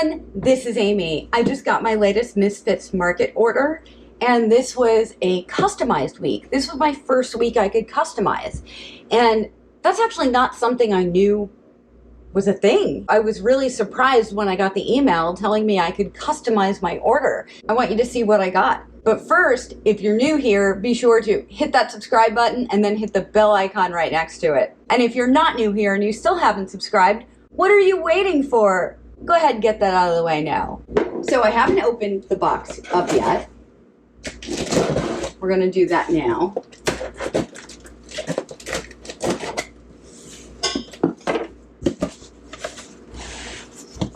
everyone, this is Amy. I just got my latest Misfits Market order, and this was a customized week. This was my first week I could customize, and that's actually not something I knew was a thing. I was really surprised when I got the email telling me I could customize my order. I want you to see what I got. But first, if you're new here, be sure to hit that subscribe button and then hit the bell icon right next to it. And if you're not new here and you still haven't subscribed, what are you waiting for? Go ahead and get that out of the way now. So I haven't opened the box up yet. We're gonna do that now.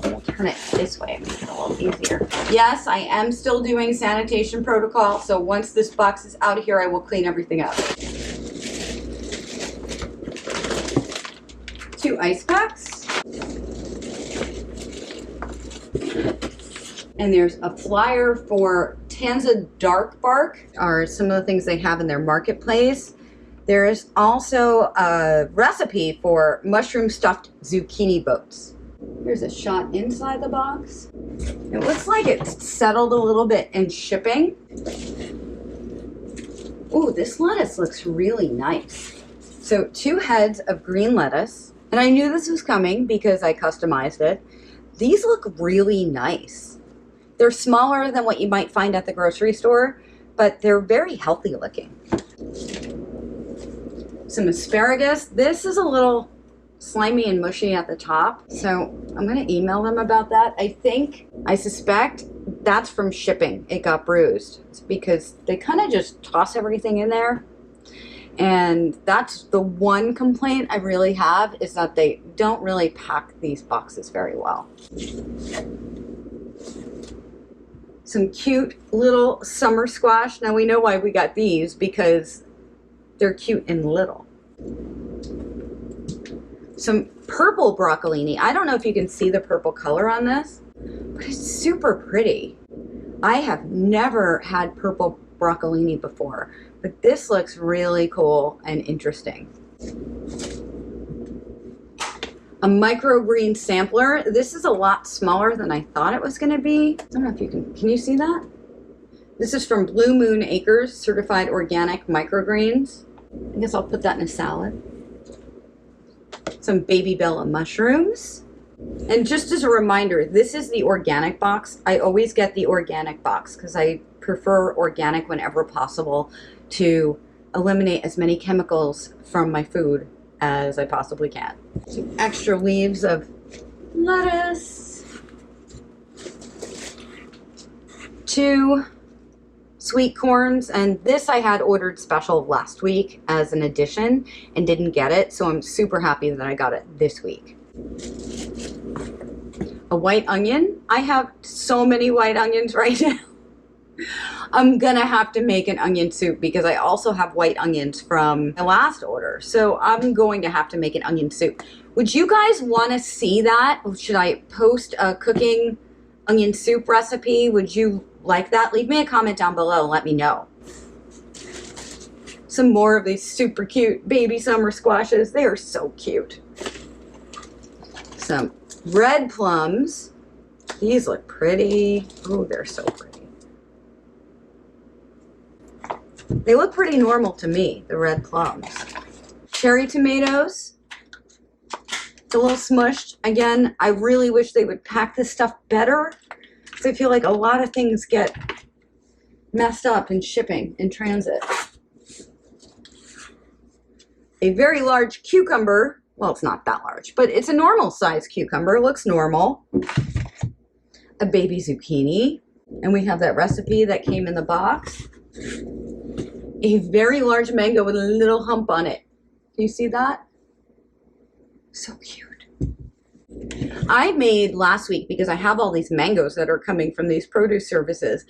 We'll turn it this way, make it a little easier. Yes, I am still doing sanitation protocol, so once this box is out of here, I will clean everything up. 2 ice packs. And there's a flyer for Tanza Dark Bark, are some of the things they have in their marketplace. There is also a recipe for mushroom stuffed zucchini boats. Here's a shot inside the box. It looks like it's settled a little bit in shipping. Ooh, this lettuce looks really nice. So 2 heads of green lettuce. And I knew this was coming because I customized it. These look really nice. They're smaller than what you might find at the grocery store, but they're very healthy looking. Some asparagus. This is a little slimy and mushy at the top, so I'm gonna email them about that. I suspect that's from shipping. It got bruised. It's because they kind of just toss everything in there. And that's the one complaint I really have, is that they don't really pack these boxes very well. Some cute little summer squash. Now we know why we got these, because they're cute and little. Some purple broccolini. I don't know if you can see the purple color on this, but it's super pretty. I have never had purple broccolini before, but this looks really cool and interesting. A microgreen sampler. This is a lot smaller than I thought it was going to be. I don't know if you can you see that? This is from Blue Moon Acres, certified organic microgreens. I guess I'll put that in a salad. Some baby bella mushrooms. And just as a reminder, this is the organic box. I always get the organic box because I prefer organic whenever possible to eliminate as many chemicals from my food as I possibly can. Some extra leaves of lettuce. 2 sweet corns, and this I had ordered special last week as an addition and didn't get it, so I'm super happy that I got it this week. A white onion. I have so many white onions right now. I'm gonna have to make an onion soup because I also have white onions from the last order. So I'm going to have to make an onion soup. Would you guys want to see that? Should I post a cooking onion soup recipe? Would you like that? Leave me a comment down below and let me know. Some more of these super cute baby summer squashes. They are so cute. Some red plums. These look pretty. Oh, they're so pretty. They look pretty normal to me, the red plums. Cherry tomatoes. It's a little smushed. Again, I really wish they would pack this stuff better, because I feel like a lot of things get messed up in shipping, in transit. A very large cucumber. Well, it's not that large, but it's a normal size cucumber. It looks normal. A baby zucchini. And we have that recipe that came in the box. A very large mango with a little hump on it. Do you see that? So cute. I made last week, because I have all these mangoes that are coming from these produce services.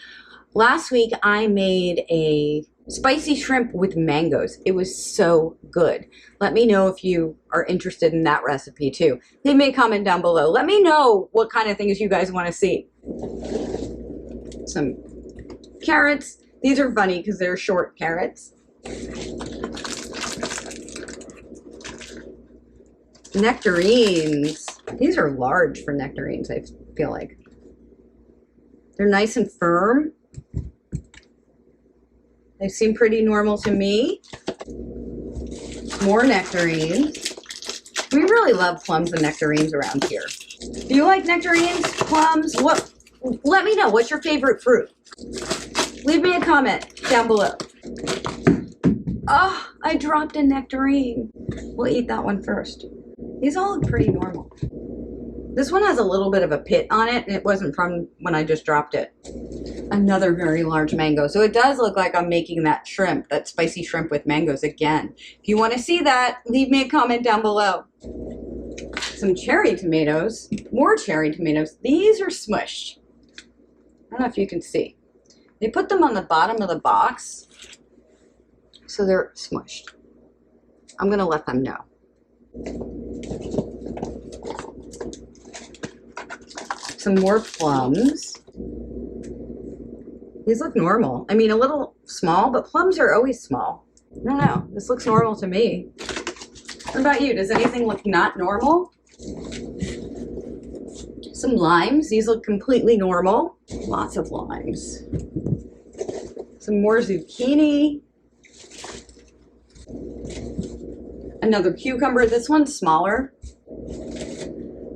Last week I made a spicy shrimp with mangoes. It was so good. Let me know if you are interested in that recipe too. Leave me a comment down below. Let me know what kind of things you guys want to see. Some carrots. These are funny because they're short carrots. Nectarines. These are large for nectarines, I feel like. They're nice and firm. They seem pretty normal to me. More nectarines. We really love plums and nectarines around here. Do you like nectarines, plums? What? Let me know. What's your favorite fruit? Leave me a comment down below. Oh, I dropped a nectarine. We'll eat that one first. These all look pretty normal. This one has a little bit of a pit on it, and it wasn't from when I just dropped it. Another very large mango. So it does look like I'm making that shrimp, that spicy shrimp with mangoes again. If you want to see that, leave me a comment down below. Some cherry tomatoes. More cherry tomatoes. These are smushed. I don't know if you can see. They put them on the bottom of the box, so they're smushed. I'm going to let them know. Some more plums. These look normal. I mean, a little small, but plums are always small. I don't know. This looks normal to me. What about you? Does anything look not normal? Some limes. These look completely normal. Lots of limes. Some more zucchini. Another cucumber. This one's smaller.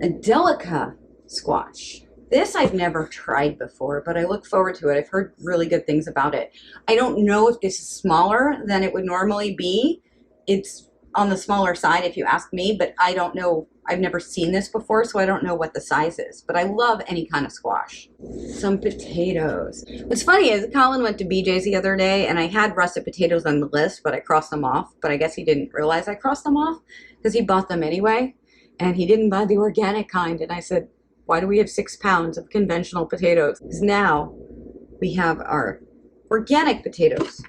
A delica squash. This I've never tried before, but I look forward to it. I've heard really good things about it. I don't know if this is smaller than it would normally be. It's on the smaller side if you ask me, but I don't know. I've never seen this before, so I don't know what the size is, but I love any kind of squash. Some potatoes. What's funny is Colin went to BJ's the other day, and I had russet potatoes on the list, but I crossed them off, but I guess he didn't realize I crossed them off because he bought them anyway, and he didn't buy the organic kind, and I said, why do we have 6 pounds of conventional potatoes? Because now we have our organic potatoes.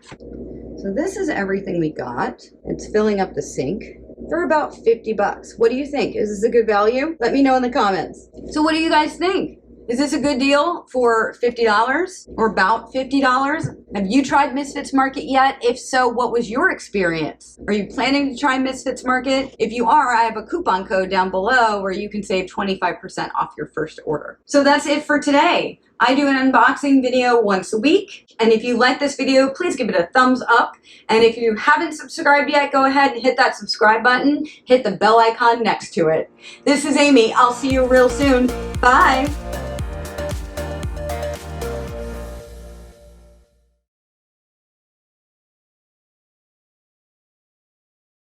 So this is everything we got. It's filling up the sink for about 50 bucks. What do you think? Is this a good value? Let me know in the comments. So what do you guys think? Is this a good deal for $50 or about $50? Have you tried Misfits Market yet? If so, what was your experience? Are you planning to try Misfits Market? If you are, I have a coupon code down below where you can save 25% off your first order. So that's it for today. I do an unboxing video once a week. And if you like this video, please give it a thumbs up. And if you haven't subscribed yet, go ahead and hit that subscribe button. Hit the bell icon next to it. This is Amy. I'll see you real soon. Bye.